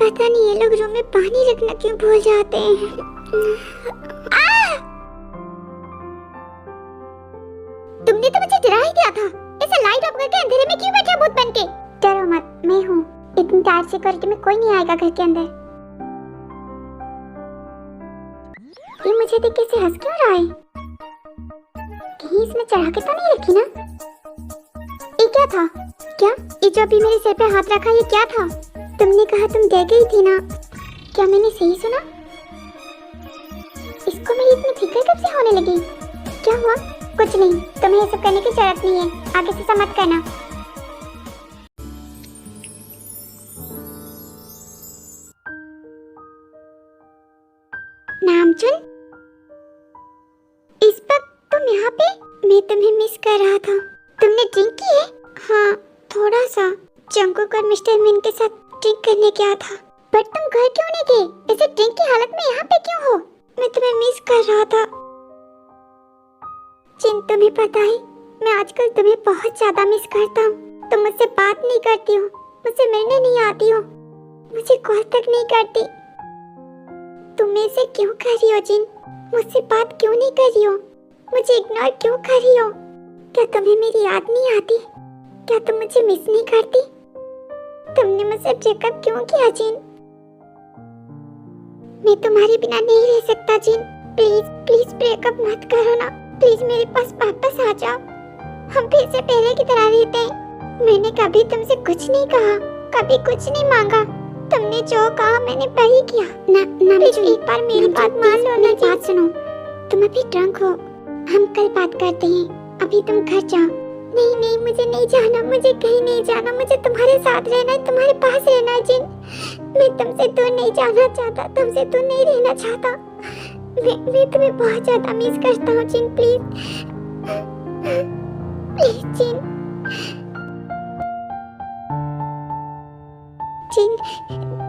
पता नहीं ये लोग रूम में पानी रखना क्यों भूल जाते हैं। तुमने तो मुझे डरा ही दिया था। ऐसे लाइट ऑफ करके अंधेरे में क्यों बैठा भूत बनके? डरो मत, मैं हूँ। इतनी टाइट सिक्योरिटी में कोई नहीं आएगा घर के अंदर। ये मुझे देख के हंस क्यों रहा है? कहीं इसने चढ़ा के तो नहीं रखी ना? ये क्या था? क्या ये जो अभी मेरे सिर पे हाथ रखा, ये क्या था? तुमने कहा तुम डर गई थी ना? क्या मैंने सही सुना? इसको मेरी इतनी फिक्र कब से होने लगी? क्या हुआ? कुछ नहीं, तुम्हें ये सब करने की जरूरत नहीं है। आगे से समझ करना। नामचुन, इस वक्त तुम यहाँ पे? मैं तुम्हें मिस कर रहा था। तुमने ड्रिंक की है? हाँ, थोड़ा सा। जंकुक और मिस्टर मिन के साथ ड्रिंक करने गया था। पर तुम घर क्यों नहीं गए? ऐसे ड्रिंक की हालत में यहाँ पे क्यों हो? मैं तुम्हें मिस कर रहा था। जिन, तुम्हें पता है मैं आजकल तुम्हें बहुत ज्यादा मिस करता हूँ। तुम मुझसे बात नहीं करती हो, मुझसे मिलने नहीं आती हो, मुझे कॉल तक नहीं करती। तुम ऐसे क्यों कर रही हो जिन? मुझसे बात क्यों नहीं कर रही हो? मुझे इग्नोर क्यों कर रही हो? क्या तुम्हें मेरी याद नहीं आती? क्या तुम मुझे मिस नहीं करती? तुमने मुझसे ब्रेकअप क्यों किया जिन? मैं तुम्हारे बिना नहीं रह सकता जिन। प्लीज प्लीज ब्रेकअप मत करो ना। प्लीज मेरे पास वापस आ जाओ। हम फिर से पहले की तरह रहते हैं। मैंने कभी तुमसे कुछ नहीं कहा, कभी कुछ नहीं मांगा। तुमने जो कहा मैंने वही किया। ना प्लीज एक बार मेरी बात मान लो ना। बात सुनो, तुम अभी ड्रंक हो। हम कल बात करते हैं, अभी तुम घर जाओ। नहीं नहीं, मुझे नहीं जाना, मुझे कहीं नहीं जाना। मुझे तुम्हारे साथ रहना है, तुम्हारे पास रहना है जिन। मैं तुमसे दूर नहीं जाना चाहता, तुमसे दूर नहीं रहना चाहता। मैं तुम्हें बहुत ज्यादा मिस करता हूँ जिन। प्लीज प्लीज जिन। जिन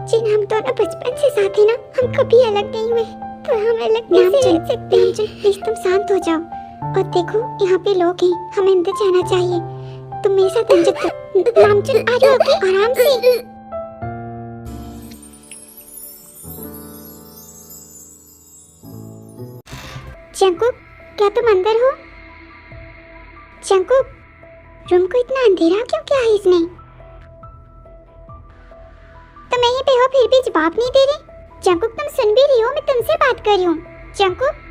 जिन, हम दोनों बचपन से साथ हैं ना। हम कभी अलग नहीं हुए, तो हम अलग कैसे रह सकते हैं? जिन प्लीज तुम शांत हो जाओ। और देखो यहाँ पे लोग हैं, हमें अंदर जाना चाहिए। तुम मेरे साथ अंदर। नामचुन, आ जाओ आराम से। जंकुक, क्या तुम अंदर हो? जंकुक, रूम को इतना अंधेरा क्यों किया है इसने? तुम यहीं पे हो फिर भी जवाब नहीं दे रही? जंकुक, तुम सुन भी रही हो? मैं तुमसे बात कर रही हूँ। जंकुक,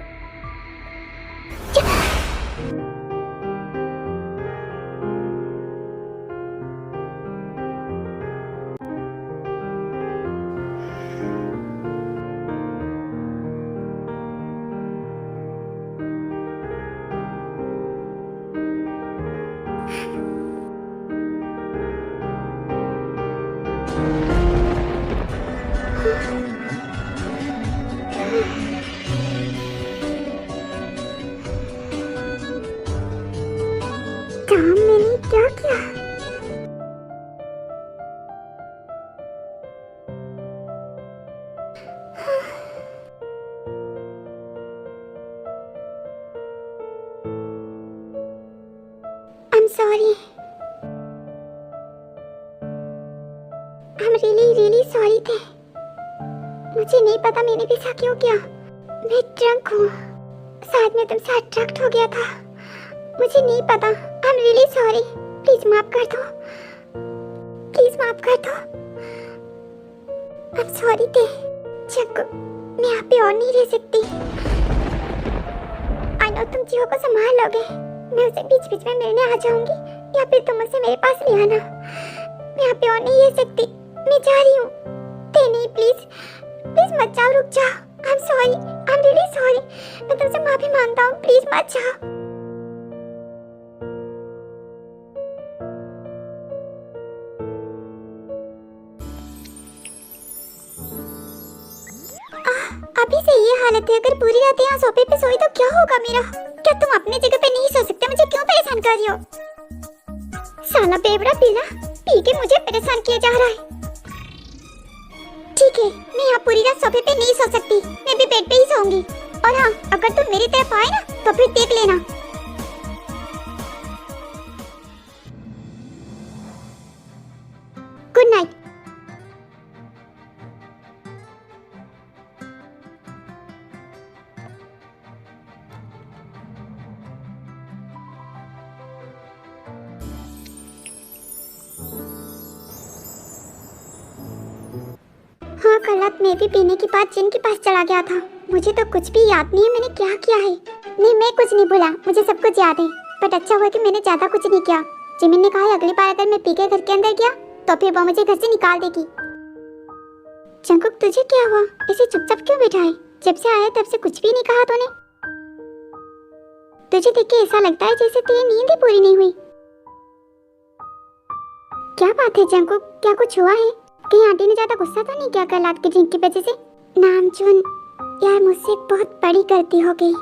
काम मैंने क्या किया? I'm sorry. I'm really sorry थे। मुझे नहीं पता मैंने भी ऐसा क्यों किया। मैं ड्रंक हूँ, शायद मैं तुमसे अट्रैक्ट हो गया था। मुझे नहीं पता। I'm really sorry. प्लीज माफ कर दो, प्लीज माफ कर दो। I'm sorry थे। जंकुक, मैं यहाँ पे और नहीं रह सकती। I know तुम जीवा को संभाल लोगे। मैं उसे बीच बीच में मिलने आ जाऊंगी, या फिर तुम उसे मेरे पास ले आना। मैं यहाँ पे और नहीं रह सकती, मैं जा रही हूँ। नहीं प्लीज प्लीज मत जाओ, रुक जाओ। I'm sorry, I'm really sorry. मैं तुमसे माफी मांगता हूँ, प्लीज मत जाओ। अभी से ये हालत है, अगर पूरी रात यहाँ सोफे पे सोई तो क्या होगा मेरा? क्या तुम अपनी जगह पे नहीं सो सकते? मुझे क्यों परेशान कर रही हो? साला बेवड़ा पीला पी के मुझे परेशान किया जा रहा है। ठीक है, मैं यहाँ पूरी रात सोफे पे नहीं सो सकती, मैं भी बेड पे ही सोऊंगी। और हाँ, अगर तुम मेरी तरफ आए ना तो फिर देख लेना। Good night. कल रात मैं भी पीने के बाद जिन के पास चला गया था। मुझे तो कुछ भी याद नहीं है मैंने क्या किया है। नहीं, मैं कुछ नहीं भूला, मुझे सब कुछ याद है। बट अच्छा हुआ कि मैंने ज्यादा कुछ नहीं किया। जिमिन ने कहा है अगली बार अगर मैं पी के घर के अंदर गया तो फिर वो मुझे घर से निकाल देगी। जंगकुक तुझे क्या हुआ? इसे चुपचाप क्यों बैठा है? जब से आया तब से कुछ भी नहीं कहा तूने। तुझे देख के ऐसा लगता है जैसे तेरी नींद ही पूरी नहीं हुई। क्या बात है जंगकुक, क्या कुछ हुआ है? कहीं आंटी ने ज्यादा गुस्सा तो नहीं किया कल रात के ड्रिंक की वजह से? नामचुन, यार मुझसे बहुत बड़ी गलती हो गई।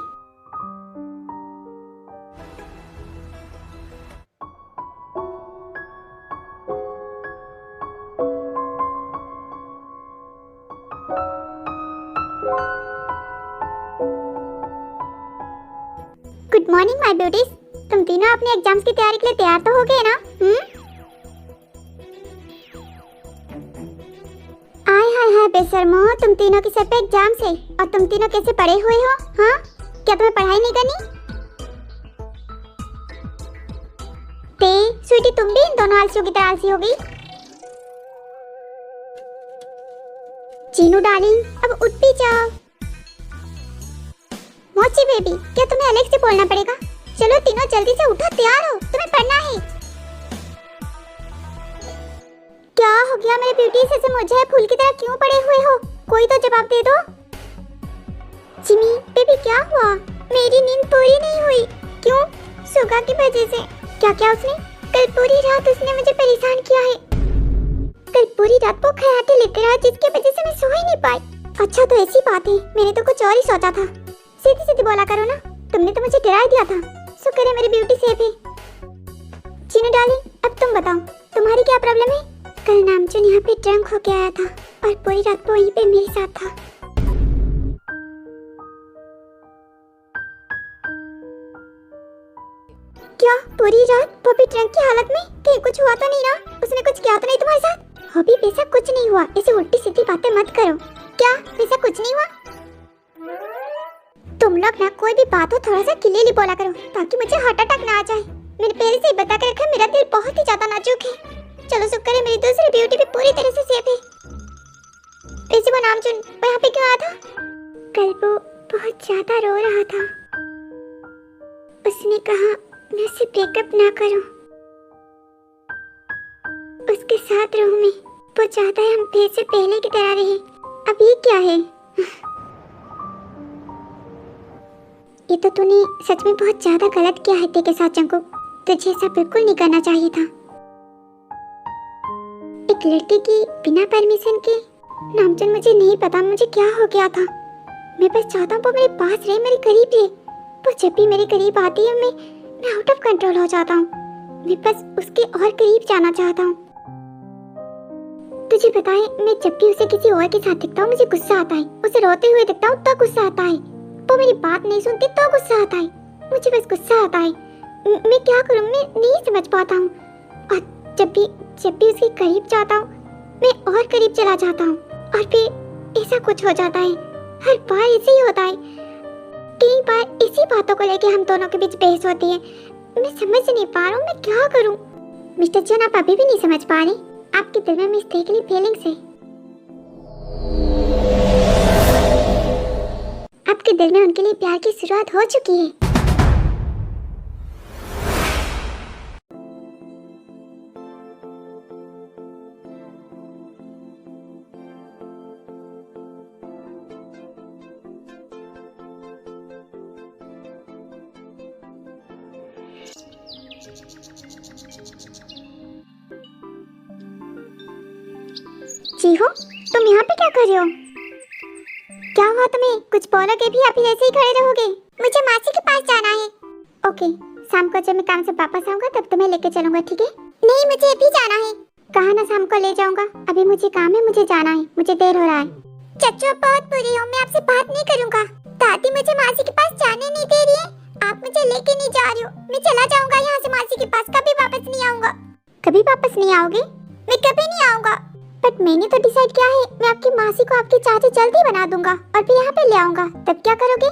Good morning my beauties. तुम तीनों अपने एग्जाम्स की तैयारी के लिए तैयार तो हो गए ना? आय हाय हाय बेशर्मो, तुम तीनों के सर पे एग्जाम्स है और तुम तीनों कैसे पढ़े हुए हो? हाँ, क्या तुम्हें पढ़ाई नहीं करनी? ते स्वीटी, तुम भी इन दोनों आलसियों की तरह आलसी हो गई। चीनू डार्लिंग, अब उठ भी जाओ। मोची बेबी, क्या तुम्हें अलग से बोलना पड़ेगा? चलो तीनों जल्दी से उठो, तैयार हो, तुम्हें पढ़ना है। क्या हो गया मेरे ब्यूटी, ऐसे मुझे फूल की तरह क्यों पड़े हुए हो? कोई तो जवाब दे दो। जिमी बेबी, क्या हुआ? मेरी नींद पूरी नहीं हुई। क्यों? सुगा की वजह से। क्या क्या उसने? कल पूरी रात उसने मुझे परेशान किया है। कल पूरी रात वो खयाटे लेते रहा जिसकी वजह से मैं सो ही नहीं पाई। अच्छा तो ऐसी बात है, मैंने तो कुछ और ही सोचा था। सीधी सीधी बोला करो ना, तुमने तो मुझे डरा दिया था। शुक्र है मेरी ब्यूटी सेफ है। चीनू डार्लिंग, अब तुम बताओ तुम्हारी क्या प्रॉब्लम है? कल नामचुन यहाँ पे ड्रंक होके आया था और पूरी रात वो वहीं पे मेरे साथ था। क्या पूरी रात वो भी ड्रंक की हालत में? कहीं कुछ हुआ तो नहीं ना? उसने कुछ किया तो नहीं तुम्हारे साथ? हॉबी वैसा कुछ नहीं हुआ, ऐसी उल्टी सीधी बातें मत करो। क्या वैसा कुछ नहीं हुआ? तुम लोग ना कोई भी बात हो थोड़ा सा क्लियरली बोला करो ताकि मुझे हार्ट अटैक ना आ जाए। मैंने पहले से ही बता कर रखा, मेरा दिल बहुत ही ज्यादा नाजुक है। चलो शुक्र है मेरी दूसरी ब्यूटी भी पूरी तरह से सेफ है। वैसे वो नामचुन वो यहाँ पे क्यों आया था? कल वो बहुत ज्यादा रो रहा था। उसने कहा मैं उससे ब्रेकअप ना करूं, उसके साथ रहूं मैं। वो चाहता है हम फिर से पहले की तरह रहे। अब ये क्या है? ये तो तूने सच में बहुत ज्यादा गलत किया है तेरे साथ जंगकुक। तुझे ऐसा बिल्कुल नहीं करना चाहिए था। एक लड़के की बिना परमिशन के। नामचुन मुझे नहीं पता मुझे क्या हो गया था। मैं बस चाहता हूँ वो मेरे पास रहे, मेरे करीब रहे। वो जब भी मेरे करीब आती है मैं आउट ऑफ कंट्रोल हो जाता हूँ। मैं बस उसके और करीब जाना चाहता हूँ। तुझे पता है मैं जब भी उसे किसी और के साथ दिखता हूँ मुझे गुस्सा आता है। उसे रोते हुए दिखता हूँ तो गुस्सा आता है। वो मेरी बात नहीं सुनती तो गुस्सा आता है। मुझे बस गुस्सा आता है। मैं क्या करूँ, मैं नहीं समझ पाता हूँ। और जब भी उसके करीब जाता हूँ मैं और करीब चला जाता हूँ और फिर ऐसा कुछ हो जाता है। हर बार ऐसे ही होता है। कई बार इसी बातों को लेके हम दोनों के बीच बहस होती है। मैं समझ नहीं पा रहा हूँ मैं क्या करूँ। मिस्टर जॉन, आप अभी भी नहीं समझ पा रहे? आपके दिल में मिस्टेकली फीलिंग्स है। आपके दिल में उनके लिए प्यार की शुरुआत हो चुकी है। जी हो, तुम यहाँ पे क्या कर रहे हो? क्या हुआ तुम्हें? कुछ बोलोगे भी या फिर ऐसे ही खड़े रहोगे? मुझे मासी के पास जाना है। ओके, शाम को जब मैं काम से वापस आऊंगा तब तुम्हें लेके चलूंगा, ठीक है? नहीं, मुझे अभी जाना है। कहा ना शाम को ले जाऊंगा। अभी मुझे काम है, मुझे जाना है, मुझे देर हो रहा है। चच्चू बहुत बुरी हो, मैं आपसे बात नहीं करूंगा। दादी मुझे मासी के पास जाने नहीं दे रही है। आप मुझे लेके नहीं जा रही हो। मैं चला जाऊंगा यहाँ से मासी के पास, कभी वापस नहीं आऊंगा। कभी वापस नहीं आओगे? मैं कभी नहीं आऊंगा। बट मैंने तो डिसाइड किया है, मैं आपकी मासी को आपकी चाची जल्दी बना दूंगा और फिर यहाँ पे ले आऊंगा। तब क्या करोगे?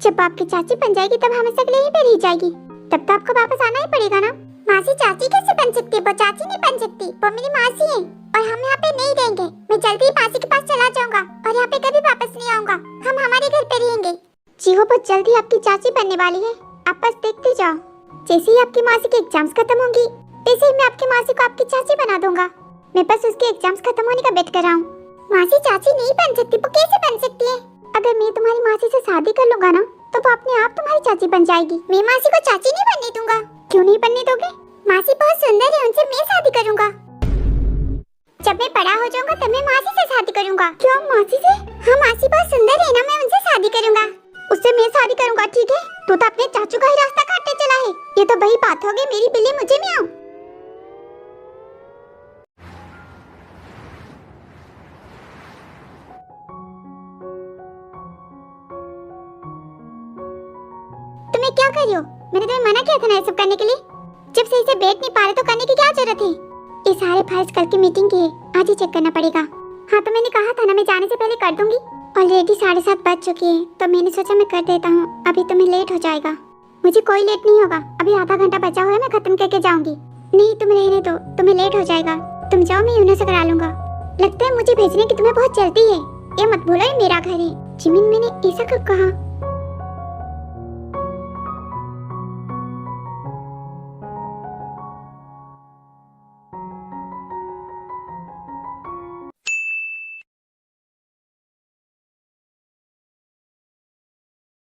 जब आपकी चाची बन जाएगी तब हमेशा के लिए यहीं पे रह जाएगी। तब तो आपको वापस आना ही पड़ेगा ना। मासी चाची कैसे बन सकती है? वो चाची नहीं बन सकती, वो मेरी मासी है और हम यहाँ पे नहीं रहेंगे। मैं मैं जल्दी ही मासी के पास चला जाऊंगा और यहाँ पे कभी वापस नहीं आऊंगा। हम हमारे घर पे रहेंगे। जी वो बहुत जल्दी आपकी चाची बनने वाली है, आप बस देखते जाओ। जैसे ही आपकी मासी के एग्जाम्स खत्म होंगी वैसे ही मैं आपकी मासी को आपकी चाची बना दूंगा। मैं बस उसके एग्जाम्स खत्म होने का वेट कर रहा हूँ। मासी चाची नहीं बन सकती, वो कैसे बन सकती है? अगर मैं तुम्हारी मासी से शादी कर लूंगा ना तो वो अपने आप तुम्हारी चाची बन जाएगी। मैं मासी को चाची नहीं बनने दूंगा। क्यों नहीं बनने दोगे? मासी बहुत सुंदर है, उनसे मैं शादी करूंगा। जब मैं बड़ा हो जाऊंगा तब मैं मासी से शादी करूंगा। क्यों मासी से? हाँ मासी बहुत सुंदर है ना, मैं उनसे शादी करूंगा। उससे मैं शादी करूंगा, ठीक है? तू तो अपने चाचू का ही रास्ता काटने चला है। ये तो वही बात हो गई, मेरी बिल्ली मुझे में आओ। तुम्हें क्या कर रही हो? मैंने तुम्हें मना किया था ना ये सब करने के लिए। जब सही से बैठ नहीं पा रहे तो करने की क्या जरूरत है? ये सारे फाइल्स कल की मीटिंग की है, आज ही चेक करना पड़ेगा। हाँ तो मैंने कहा था ना मैं जाने से पहले कर दूंगी। ऑलरेडी 7:30 बज चुकी है तो मैंने सोचा मैं कर देता हूँ, अभी तुम्हें लेट हो जाएगा। मुझे कोई लेट नहीं होगा, अभी आधा घंटा बचा हुआ है, मैं खत्म करके जाऊंगी। नहीं तुम रहने दो, तुम्हें लेट हो जाएगा। तुम जाओ, मैं यूना से करा लूंगा। लगता है मुझे भेजने की तुम्हें बहुत जल्दी है। ये मत भूलो ये मेरा घर है। जिमिन मैंने ऐसा कब कहा?